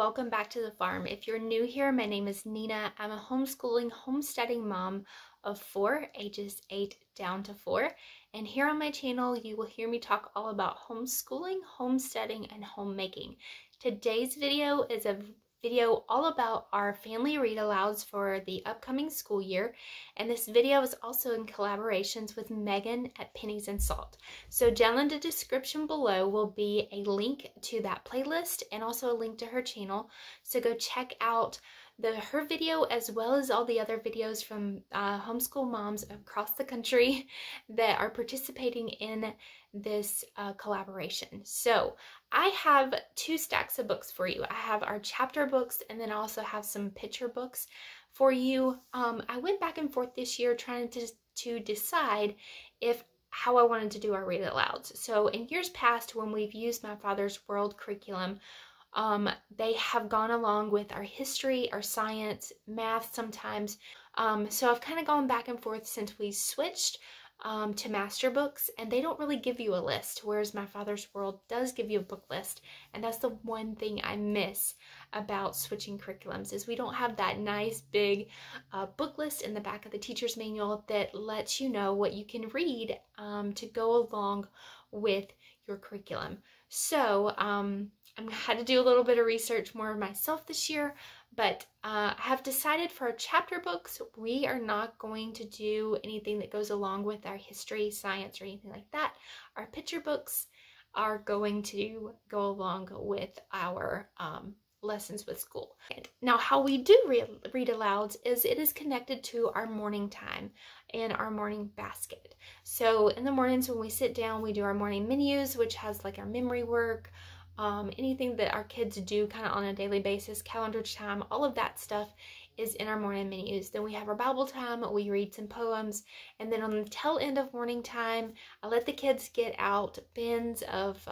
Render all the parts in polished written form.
welcome back to the farm. If you're new here, my name is Nina. I'm a homeschooling, homesteading mom of 4, ages 8 down to 4. And here on my channel, you will hear me talk all about homeschooling, homesteading, and homemaking. Today's video is a video all about our family read alouds for the upcoming school year, and this video is also in collaborations with Megan at Pennies and Salt. So down in the description below will be a link to that playlist and also a link to her channel, so go check out her video as well as all the other videos from homeschool moms across the country that are participating in this collaboration. So I have 2 stacks of books for you. I have our chapter books and then I also have some picture books for you. I went back and forth this year trying to decide how I wanted to do our read alouds. So in years past, when we've used My Father's World curriculum, they have gone along with our history, our science, math sometimes. So I've kind of gone back and forth since we switched to MasterBooks, and they don't really give you a list, whereas My Father's World does give you a book list. And that's the one thing I miss about switching curriculums, is we don't have that nice big book list in the back of the teacher's manual that lets you know what you can read to go along with your curriculum. So I had to do a little bit of research more myself this year, but I have decided for our chapter books, we are not going to do anything that goes along with our history, science, or anything like that. Our picture books are going to go along with our lessons with school. Now, how we do read alouds is it is connected to our morning time and our morning basket. So in the mornings when we sit down, we do our morning menus, which has like our memory work, anything that our kids do kind of on a daily basis, calendar time, all of that stuff is in our morning menus. Then we have our Bible time, we read some poems, and then on the tail end of morning time, I let the kids get out bins of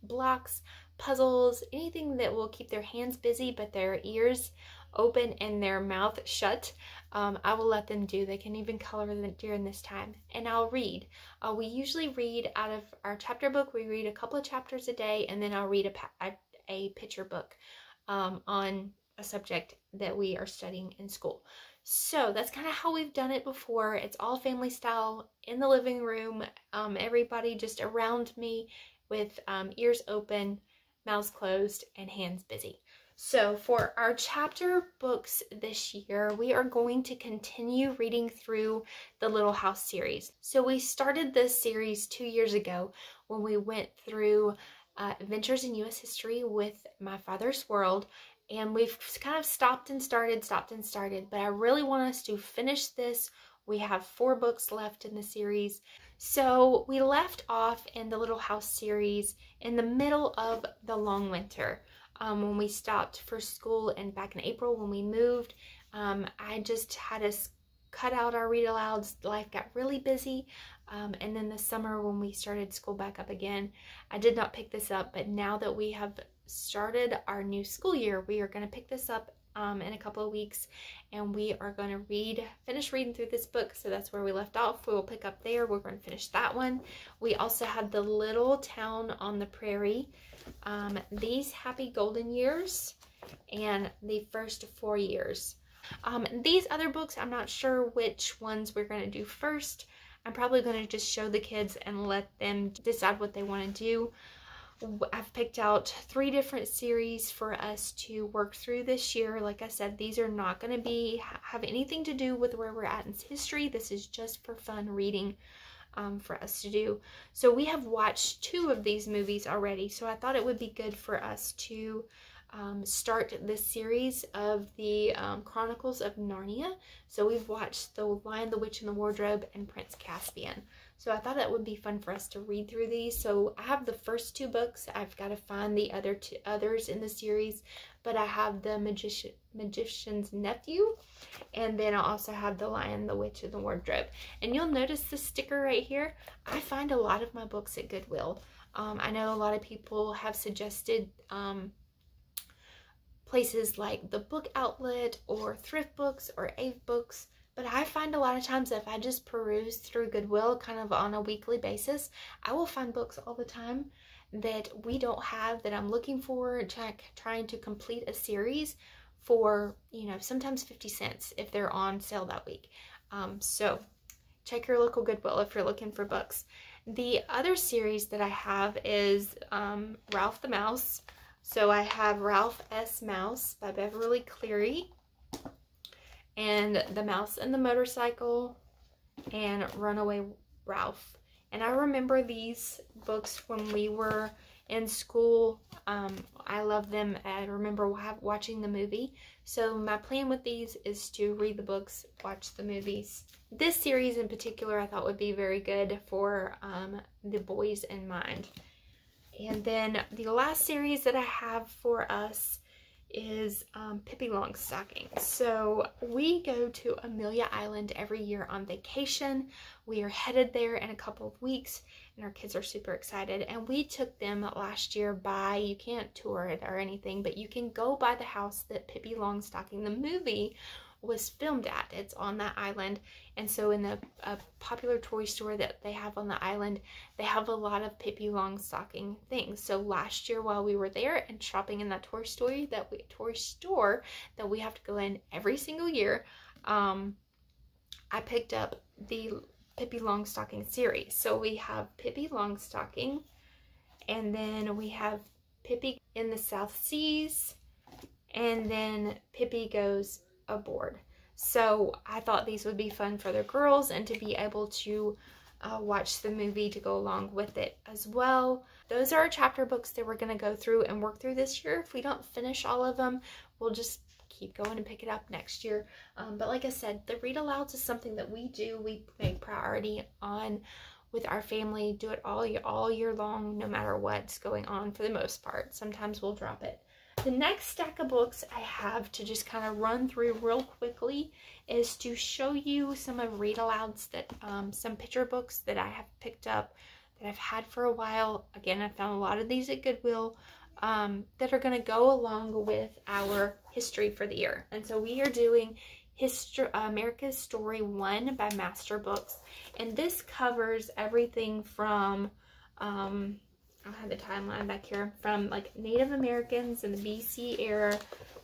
blocks, puzzles, anything that will keep their hands busy but their ears open and their mouth shut. I will let them do. They can even color during this time, and I'll read. We usually read out of our chapter book. We read a couple of chapters a day, and then I'll read a picture book on a subject that we are studying in school. So that's kind of how we've done it before. It's all family style in the living room, everybody just around me with ears open, mouths closed, and hands busy. So for our chapter books this year, we are going to continue reading through the Little House series. So we started this series 2 years ago when we went through Adventures in U.S. History with My Father's World, and we've kind of stopped and started, but I really want us to finish this. We have 4 books left in the series. So we left off in the Little House series in the middle of the long winter. When we stopped for school, and back in April when we moved, I just had us cut out our read alouds. Life got really busy, and then the summer when we started school back up again, I did not pick this up, but now that we have started our new school year, we are going to pick this up in a couple of weeks, and we are going to finish reading through this book. So that's where we left off. We will pick up there. We're going to finish that one. We also have The Little Town on the Prairie, These Happy Golden Years, and The First 4 Years. These other books, I'm not sure which ones we're going to do first. I'm probably going to just show the kids and let them decide what they want to do. I've picked out 3 different series for us to work through this year. Like I said, these are not going to have anything to do with where we're at in history. This is just for fun reading for us to do. So we have watched 2 of these movies already, so I thought it would be good for us to start this series of the Chronicles of Narnia. So we've watched The Lion, the Witch, and the Wardrobe and Prince Caspian. So I thought that would be fun for us to read through these. So I have the first 2 books. I've got to find the others in the series, but I have The Magician's Nephew, and then I also have The Lion, the Witch, and the Wardrobe. And you'll notice the sticker right here. I find a lot of my books at Goodwill. I know a lot of people have suggested places like the Book Outlet or Thrift Books or Ave Books, But I find a lot of times if I just peruse through Goodwill kind of on a weekly basis, I will find books all the time that we don't have that I'm looking for, trying to complete a series for, you know, sometimes 50 cents if they're on sale that week. So check your local Goodwill if you're looking for books. The other series that I have is Ralph the Mouse. So I have Ralph S. Mouse by Beverly Cleary, and The Mouse and the Motorcycle, and Runaway Ralph. And I remember these books when we were in school. I love them. I remember watching the movie. So my plan with these is to read the books, watch the movies. This series in particular I thought would be very good for the boys in mind. And then the last series that I have for us is Pippi Longstocking. So we go to Amelia Island every year on vacation. We are headed there in a couple of weeks, and our kids are super excited. And we took them last year by, you can't tour it or anything, but you can go by the house that Pippi Longstocking, the movie, was filmed at. It's on that island. And so in the popular toy store that they have on the island, they have a lot of Pippi Longstocking things. So last year while we were there and shopping in that toy store that we have to go in every single year, I picked up the Pippi Longstocking series. So we have Pippi Longstocking, and then we have Pippi in the South Seas, and then Pippi Goes Aboard. So I thought these would be fun for the girls and to be able to watch the movie to go along with it as well. Those are our chapter books that we're going to go through and work through this year. If we don't finish all of them, we'll just keep going and pick it up next year. But like I said, the read alouds is something that we do. We make priority on with our family, do it all year long, no matter what's going on for the most part. Sometimes we'll drop it. The next stack of books I have to just kind of run through real quickly is to show you some of read alouds that, some picture books that I have picked up that I've had for a while. Again, I found a lot of these at Goodwill that are going to go along with our history for the year. And so we are doing America's Story 1 by MasterBooks. And this covers everything from, I don't have the timeline back here, from like Native Americans in the BC era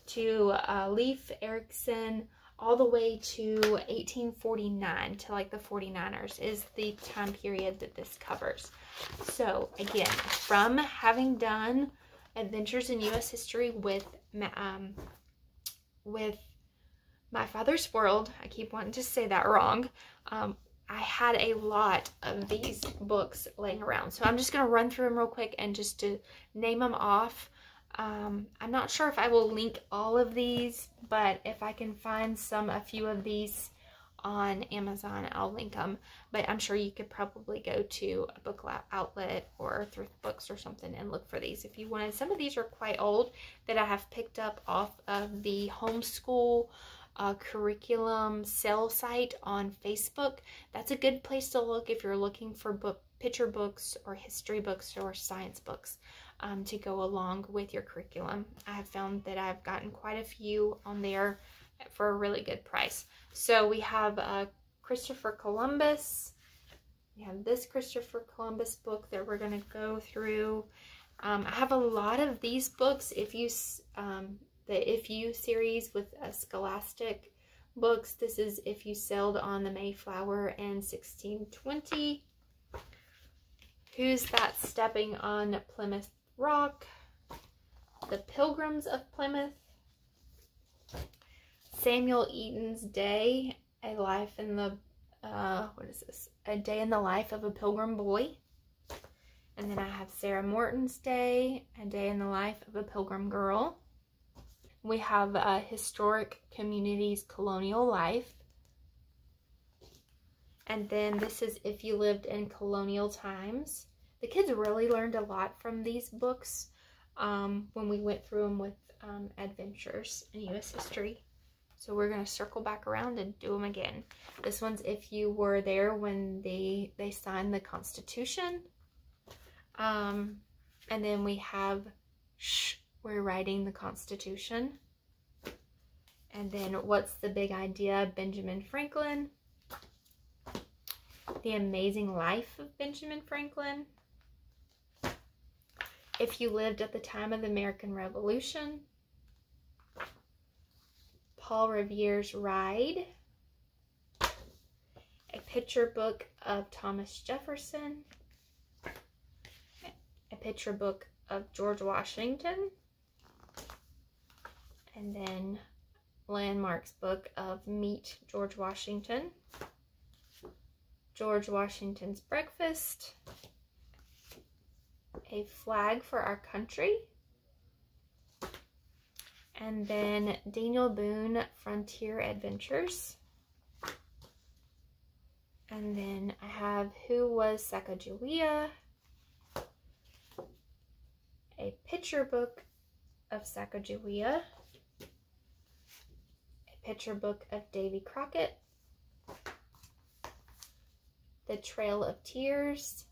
to Leif Erikson, all the way to 1849 to like the 49ers is the time period that this covers. So again, from having done Adventures in U.S. History with My Father's World, I keep wanting to say that wrong, I had a lot of these books laying around. So I'm just going to run through them real quick and just to name them off. I'm not sure if I will link all of these, but if I can find a few of these on Amazon, I'll link them. But I'm sure you could probably go to a book outlet or thrift books or something and look for these if you wanted. Some of these are quite old that I have picked up off of the Homeschool curriculum sale site on Facebook. That's a good place to look if you're looking for picture books or history books or science books to go along with your curriculum. I have found that I've gotten quite a few on there for a really good price. So we have Christopher Columbus. We have this Christopher Columbus book that we're going to go through. I have a lot of these books. The If You series with Scholastic books. This is If You Sailed on the Mayflower in 1620. Who's That Stepping on Plymouth Rock? The Pilgrims of Plymouth. Samuel Eaton's Day, A Life in the, what is this? A Day in the Life of a Pilgrim Boy. And then I have Sarah Morton's Day, A Day in the Life of a Pilgrim Girl. We have Historic Communities Colonial Life. And then this is If You Lived in Colonial Times. The kids really learned a lot from these books when we went through them with Adventures in U.S. History. So we're going to circle back around and do them again. This one's If You Were There When they Signed the Constitution. And then we have We're Writing the Constitution. And then What's the Big Idea? Benjamin Franklin. The Amazing Life of Benjamin Franklin. If You Lived at the Time of the American Revolution. Paul Revere's Ride. A picture book of Thomas Jefferson. A picture book of George Washington. And then Landmark's book of Meet George Washington. George Washington's Breakfast. A Flag for Our Country. And then Daniel Boone, Frontier Adventures. And then I have Who Was Sacagawea? A picture book of Sacagawea. A picture book of Davy Crockett. The Trail of Tears.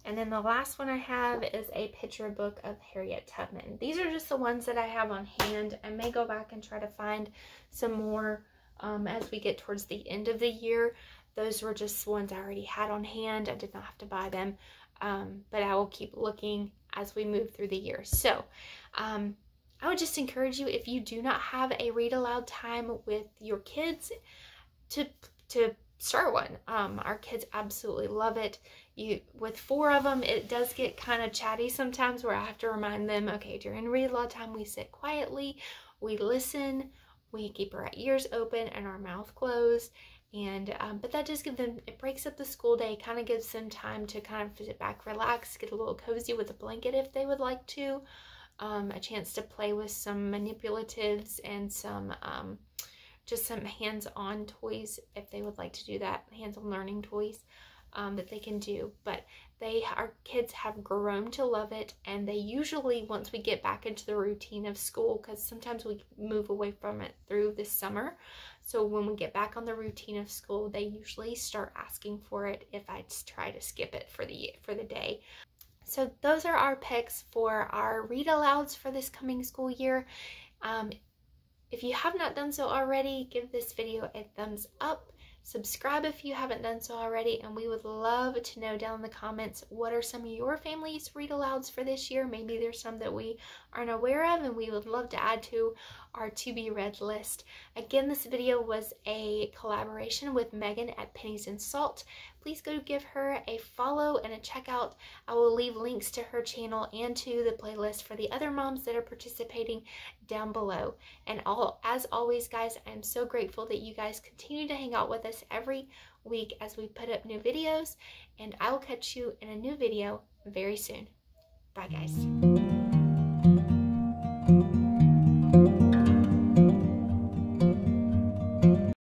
And then the last one I have is a picture book of Harriet Tubman. These are just the ones that I have on hand. I may go back and try to find some more as we get towards the end of the year. Those were just ones I already had on hand. I did not have to buy them, but I will keep looking as we move through the year. So I would just encourage you, if you do not have a read aloud time with your kids, to start one. Our kids absolutely love it. With 4 of them, it does get kind of chatty sometimes, where I have to remind them, okay, during read aloud time, we sit quietly, we listen, we keep our ears open and our mouth closed. And but that does give them, it breaks up the school day, kind of gives them time to kind of sit back, relax, get a little cozy with a blanket if they would like to, a chance to play with some manipulatives and some just some hands-on toys if they would like to do that, hands-on learning toys that they can do. But our kids have grown to love it, and they usually, once we get back into the routine of school, because sometimes we move away from it through this summer, so when we get back on the routine of school, they usually start asking for it if I try to skip it for the day. So those are our picks for our read alouds for this coming school year. If you have not done so already, give this video a thumbs up. Subscribe if you haven't done so already, and we would love to know down in the comments, what are some of your family's read alouds for this year? Maybe there's some that we aren't aware of and we would love to add to our to be read list. Again, this video was a collaboration with Megan at Pennies and Salt. Please go give her a follow and a check out. I will leave links to her channel and to the playlist for the other moms that are participating down below. And as always, guys, I'm so grateful that you guys continue to hang out with us every week as we put up new videos, and I will catch you in a new video very soon. Bye, guys.